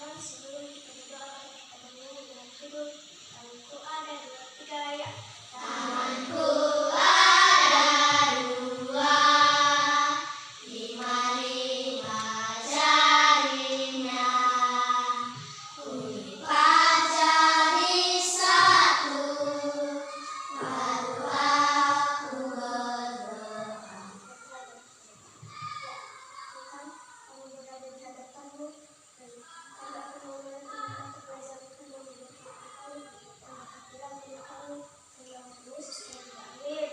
teman-teman, sebelum kita berdoa, kita bernyanyi dengan judul Tanganku Ada Dua Tiga ya. Tanganku ada dua, lima-lima jarinya, kulipat jadi satu, lalu aku berdoa. Tuhan, kami berada di hadapan-Mu, dan kami akan memulai pembelajaran-Mu dengan kami, dan hatilah diri kami, dan yang Yesus Amin.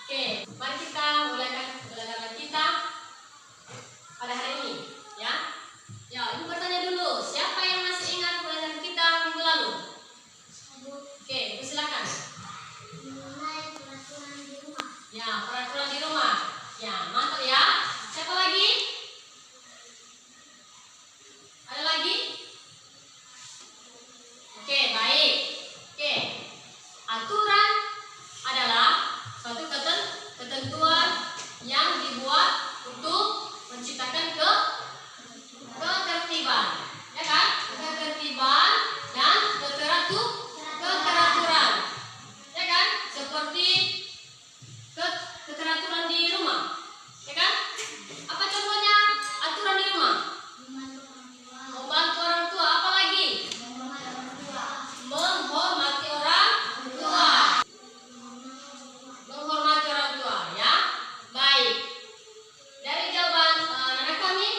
Oke, mari kita mulaikan pembelajaran kita pada hari ini, ya. Ya, ibu bertanya dulu, siapa yang masih ingat pembelajaran kita minggu lalu? Oke, ibu silakan. Mengenai peraturan di rumah. Ya, peraturan di rumah. Ya, mantap ya. Siapa lagi? Ada lagi? Oke, baik. Oke, aturan adalah suatu ketentuan yang dibuat untuk menciptakan ketertiban, ya kan? Ketertiban dan keteraturan, ya kan? Seperti keteraturan di rumah, ya kan? Apa contohnya aturan di rumah? Membantu orang tua, apa lagi? Menghormati orang tua. Menghormati orang tua, ya. Baik. Dari jawaban anak kami,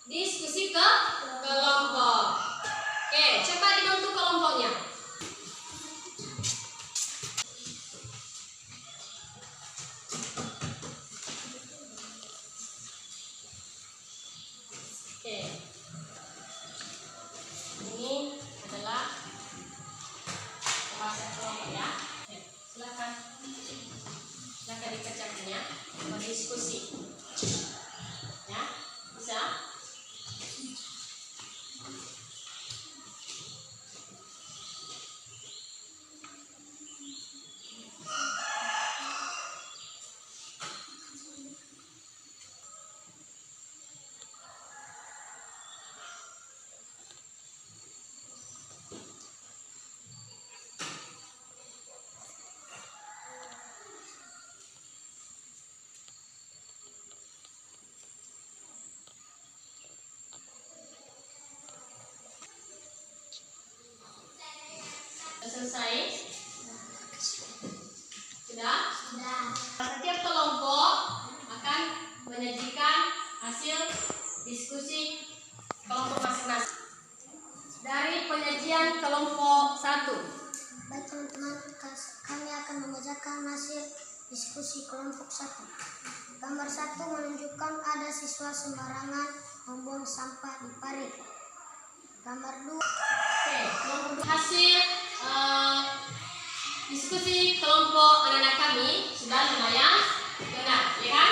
diskusi ke kelompok. Oke, coba dibentuk kelompoknya. Oke, ini adalah bahasa kelompok ya. Oke, silakan dikerjakannya. Berdiskusi, ya bisa. Selesai? Sudah? Sudah. Setiap kelompok akan menyajikan hasil diskusi kelompok masing-masing. Dari penyajian kelompok 1. Baik teman-teman, kami akan membacakan hasil diskusi kelompok 1. Gambar 1 menunjukkan ada siswa sembarangan membuang sampah di parit. Gambar 2. Oke, kelompok hasil diskusi kelompok anak-anak kami sudah lumayan benar, ya kan?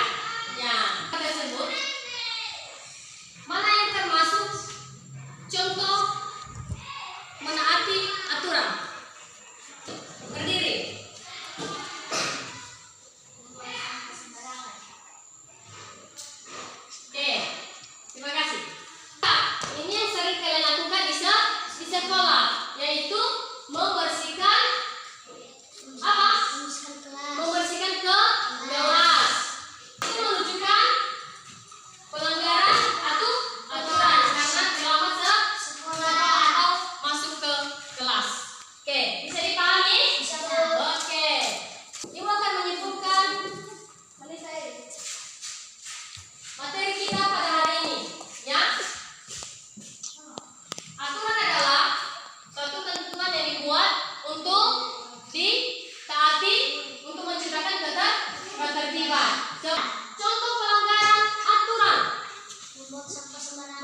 Ya, tersebut mana yang termasuk contoh menaati aturan? Berdiri. Oke, terima kasih. Nah, ini yang sering kalian lakukan di sekolah, yaitu membersihkan apa? Membersihkan kelas. Itu menunjukkan pelanggaran aturan karena selamat sekolah atau masuk ke kelas. Oke, bisa dipahami? Bisa. Oke. Ibu akan menyebutkan materi kita pada hari ini, ya. Aturan adalah suatu ketentuan yang dibuat untuk ditaati untuk menciptakan ketertiban. Contoh pelanggaran aturan: Membuang sampah sembarangan.